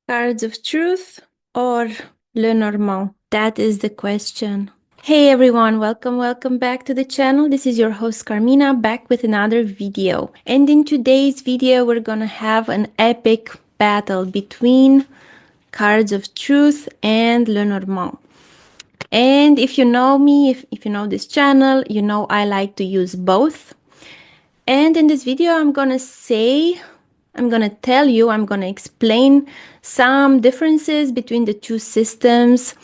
Cards of Truth or Lenormand? That is the question. Hey everyone, welcome back to the channel. This is your host Carmina back with another video. And in today's video, we're gonna have an epic battle between Cards of Truth and Lenormand. And if you know me, if you know this channel, you know I like to use both. And in this video, I'm gonna tell you, I'm gonna explain some differences between the two systems,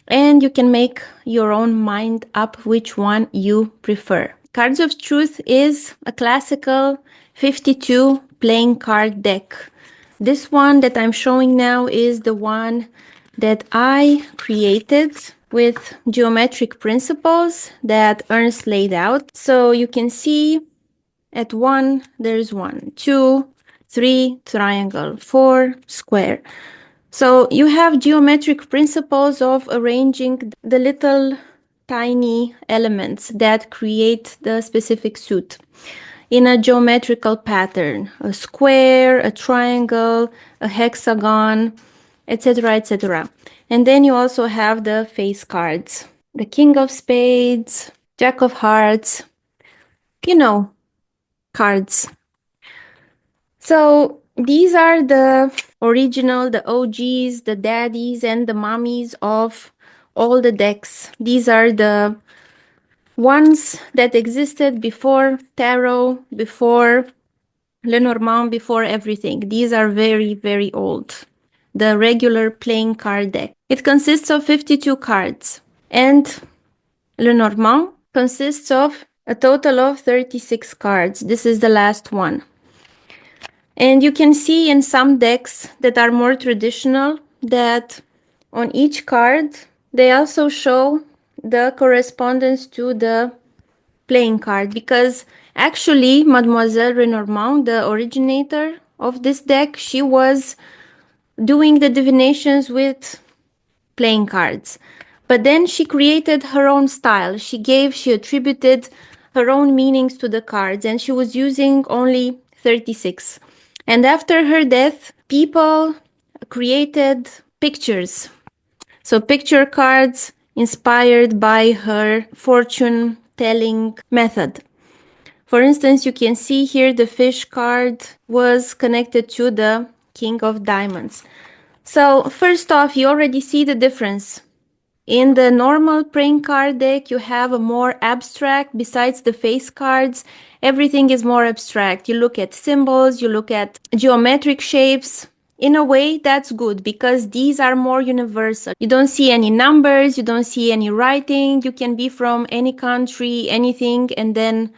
and you can make your own mind up which one you prefer. Cards of Truth is a classical 52 playing card deck. This one that I'm showing now is the one that I created with geometric principles that Ernst laid out. So you can see at 1, there's 1, 2, 3, triangle, 4, square. So you have geometric principles of arranging the little tiny elements that create the specific suit in a geometrical pattern, a square, a triangle, a hexagon, etc., etc. And then you also have the face cards, the King of Spades, Jack of Hearts, cards. So these are the original, the OGs, the daddies and the mommies of all the decks. These are the ones that existed before tarot, before Lenormand, before everything. These are very, very old. The regular playing card deck. It consists of 52 cards, and Lenormand consists of a total of 36 cards. This is the last one. And you can see in some decks that are more traditional that on each card, they also show the correspondence to the playing card, because actually Mademoiselle Lenormand, the originator of this deck, she was doing the divinations with playing cards. But then she created her own style. She attributed her own meanings to the cards, and she was using only 36. And after her death, people created pictures. So picture cards inspired by her fortune telling method. For instance, you can see here the fish card was connected to the King of Diamonds. So first off, you already see the difference. In the normal playing card deck, you have a more abstract, besides the face cards, everything is more abstract. You look at symbols, you look at geometric shapes. In a way, that's good because these are more universal. You don't see any numbers, you don't see any writing. You can be from any country, anything, and then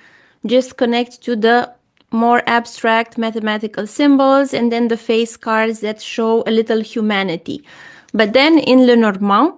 just connect to the more abstract mathematical symbols, and then the face cards that show a little humanity. But then in Lenormand,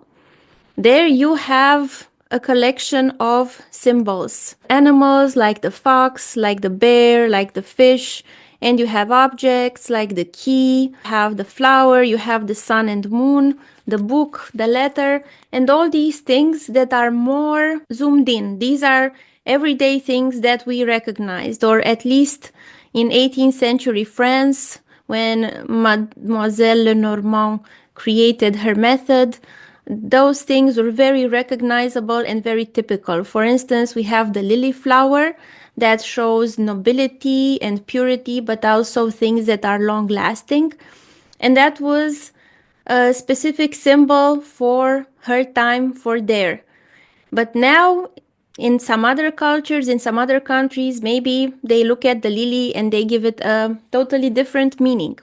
there you have a collection of symbols. Animals like the fox, like the bear, like the fish, and you have objects like the key, you have the flower, you have the sun and moon, the book, the letter, and all these things that are more zoomed in. These are everyday things that we recognized, or at least in 18th century France, when Mademoiselle Lenormand created her method, those things were very recognizable and very typical. For instance, we have the lily flower that shows nobility and purity, but also things that are long lasting. And that was a specific symbol for her time, for there. But now, in some other cultures, in some other countries, maybe they look at the lily and they give it a totally different meaning.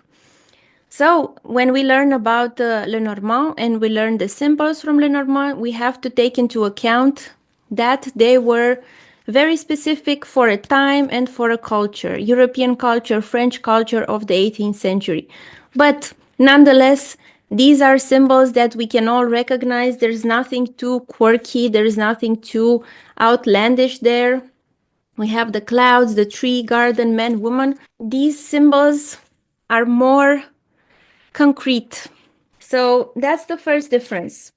So when we learn about Lenormand and we learn the symbols from Lenormand, we have to take into account that they were very specific for a time and for a culture, European culture, French culture of the 18th century. But nonetheless, these are symbols that we can all recognize. There's nothing too quirky, there's nothing too outlandish there. We have the clouds, the tree, garden, man, woman. These symbols are more concrete. So that's the first difference.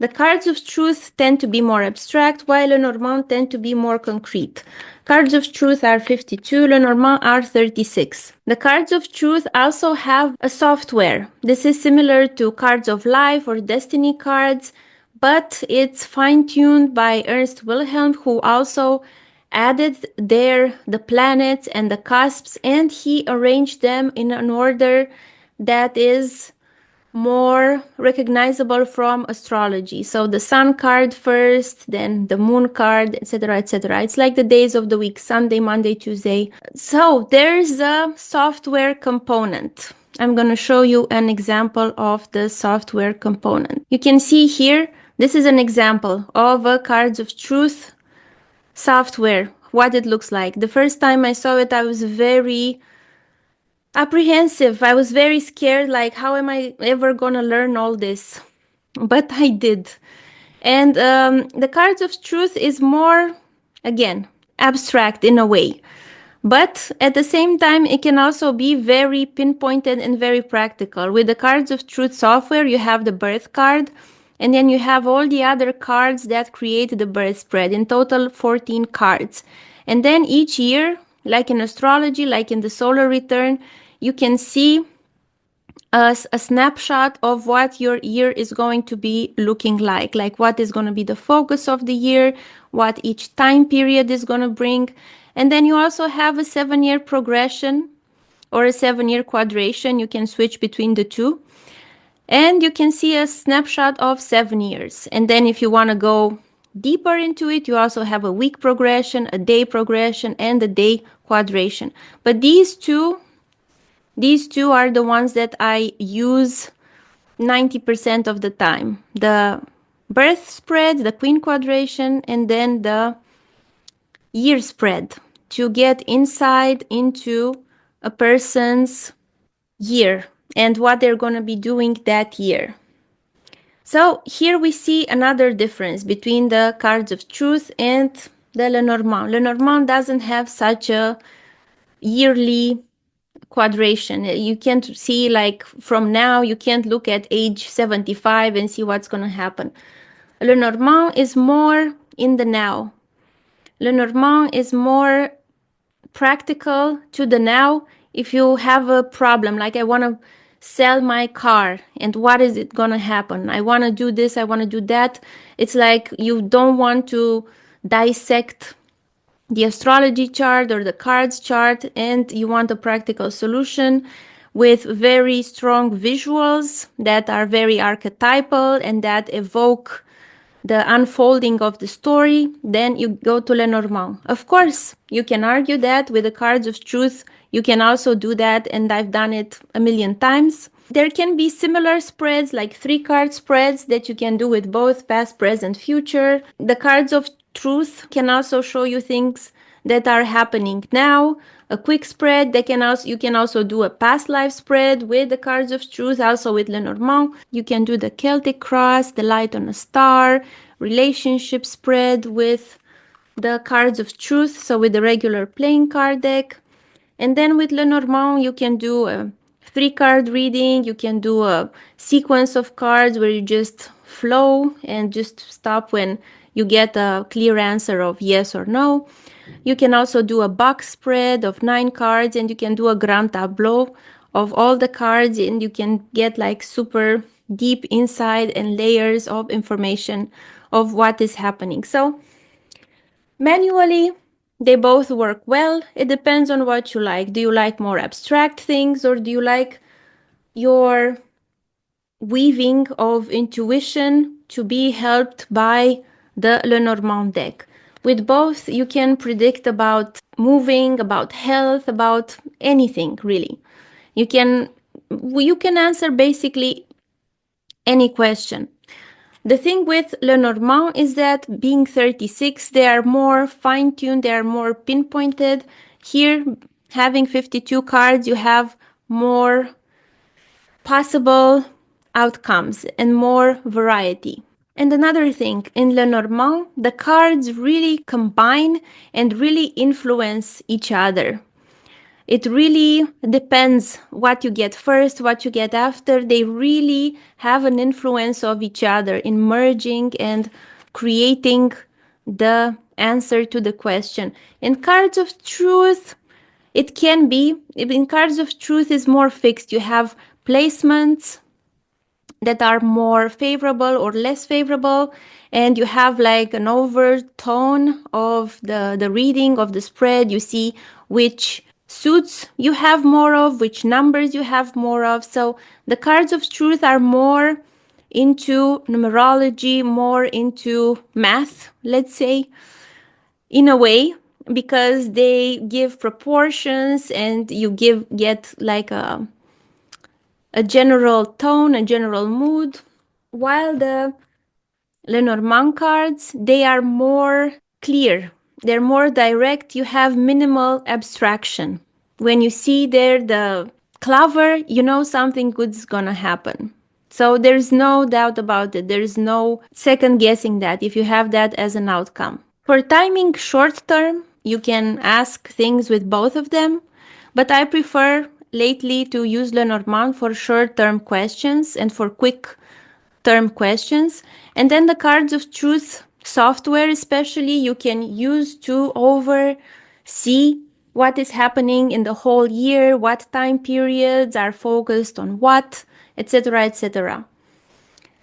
The cards of truth tend to be more abstract, while Lenormand tend to be more concrete. Cards of truth are 52, Lenormand are 36. The cards of truth also have a software. This is similar to cards of life or destiny cards, but it's fine-tuned by Ernst Wilhelm, who also added there the planets and the cusps, and he arranged them in an order that is more recognizable from astrology. So the sun card first, then the moon card, etc., etc. It's like the days of the week: Sunday, Monday, Tuesday. So there's a software component. I'm going to show you an example of the software component. You can see here, this is an example of a cards of truth software, what it looks like. The first time I saw it, I was very apprehensive. I was very scared, like, how am I ever gonna learn all this? But I did. And the cards of truth is more, again, abstract in a way. But at the same time, it can also be very pinpointed and very practical. With the cards of truth software, you have the birth card, and then you have all the other cards that create the birth spread. In total, 14 cards. And then each year, like in astrology, like in the solar return, you can see a snapshot of what your year is going to be looking like what is going to be the focus of the year, what each time period is going to bring. And then you also have a 7-year progression or a 7-year quadration. You can switch between the two. And you can see a snapshot of 7 years. And then if you want to go deeper into it, you also have a week progression, a day progression, and a day quadration. But these two are the ones that I use 90% of the time. The birth spread, the queen quadration, and then the year spread to get insight into a person's year and what they're going to be doing that year. So here we see another difference between the cards of truth and the Lenormand. Lenormand doesn't have such a yearly quadration. You can't see, like, from now, you can't look at age 75 and see what's going to happen. Lenormand is more in the now. Lenormand is more practical to the now. If you have a problem, like, I want to sell my car, and what is it going to happen? I want to do this, I want to do that. It's like you don't want to dissect the astrology chart or the cards chart, and you want a practical solution with very strong visuals that are very archetypal and that evoke the unfolding of the story, then you go to Lenormand. Of course, you can argue that with the cards of truth, you can also do that, and I've done it a million times. There can be similar spreads, like 3-card spreads that you can do with both past, present, future. The cards of truth can also show you things that are happening now. A quick spread, you can also do a past life spread with the cards of truth, also with Lenormand. You can do the Celtic cross, the light on a star, relationship spread with the cards of truth, so with the regular playing card deck. And then with Lenormand, you can do a 3-card reading. You can do a sequence of cards where you just flow and just stop when you get a clear answer of yes or no. You can also do a box spread of 9 cards, and you can do a grand tableau of all the cards, and you can get like super deep insight and layers of information of what is happening. So manually, they both work well. It depends on what you like. Do you like more abstract things, or do you like your weaving of intuition to be helped by the Lenormand deck? With both, you can predict about moving, about health, about anything, really. You can answer basically any question. The thing with Lenormand is that, being 36, they are more fine-tuned, they are more pinpointed. Here, having 52 cards, you have more possible outcomes and more variety. And another thing, in Lenormand, the cards really combine and really influence each other. It really depends what you get first, what you get after. They really have an influence of each other in merging and creating the answer to the question. In cards of truth, it can be, in cards of truth is more fixed. You have placements that are more favorable or less favorable, and you have like an overtone of the reading of the spread. You see which suits you have more of, which numbers you have more of. So the cards of truth are more into numerology, more into math, let's say, in a way, because they give proportions and you get like a general tone, a general mood, while the Lenormand cards, they are more clear. They're more direct. You have minimal abstraction. When you see there the clover, you know something good's gonna happen. So there's no doubt about it. There's no second guessing that if you have that as an outcome. For timing short term, you can ask things with both of them, but I prefer lately to use Lenormand for short term questions and for quick term questions. And then the cards of truth software, especially, you can use to oversee what is happening in the whole year, what time periods are focused on what, etc., etc.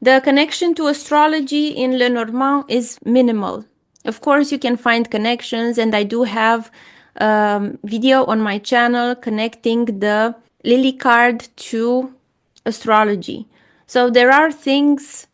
The connection to astrology in Lenormand is minimal. Of course, you can find connections, and I do have a video on my channel connecting the lily card to astrology. So there are things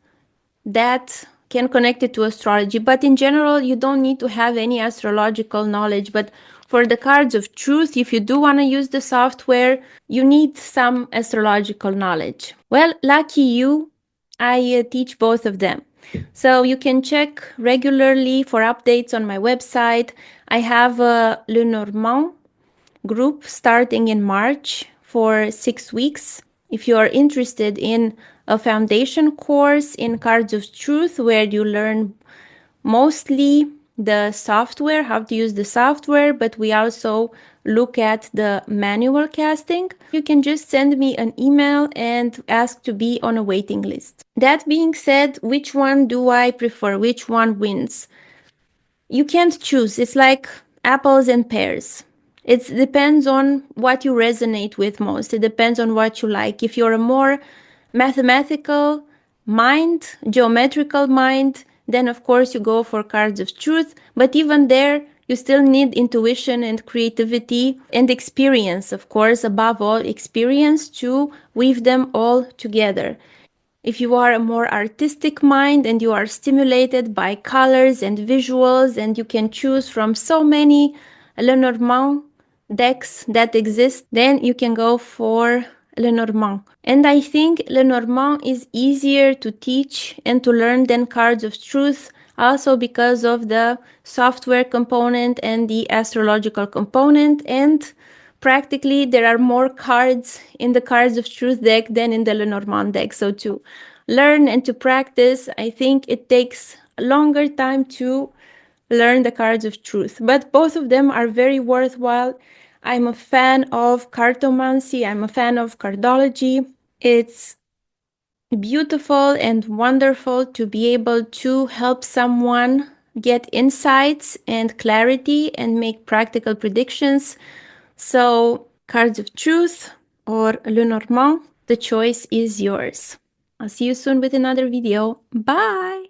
that can connect it to astrology, but in general, you don't need to have any astrological knowledge. But for the cards of truth, if you do want to use the software, you need some astrological knowledge. Well, lucky you, I teach both of them. So you can check regularly for updates on my website. I have a Lenormand group starting in March for 6 weeks. If you are interested in a foundation course in Cards of Truth where you learn mostly the software, how to use the software, but we also look at the manual casting, you can just send me an email and ask to be on a waiting list. That being said, which one do I prefer? Which one wins? You can't choose. It's like apples and pears. It depends on what you resonate with most. It depends on what you like. If you're a more mathematical mind, geometrical mind, then of course you go for cards of truth. But even there, you still need intuition and creativity and experience, of course, above all, experience to weave them all together. If you are a more artistic mind and you are stimulated by colors and visuals and you can choose from so many Lenormand decks that exist, then you can go for Lenormand. And I think Lenormand is easier to teach and to learn than Cards of Truth, also because of the software component and the astrological component, and practically there are more cards in the Cards of Truth deck than in the Lenormand deck. So to learn and to practice, I think it takes a longer time to learn the Cards of Truth. But both of them are very worthwhile. I'm a fan of cartomancy. I'm a fan of cardology. It's beautiful and wonderful to be able to help someone get insights and clarity and make practical predictions. So, Cards of Truth or Lenormand, the choice is yours. I'll see you soon with another video. Bye!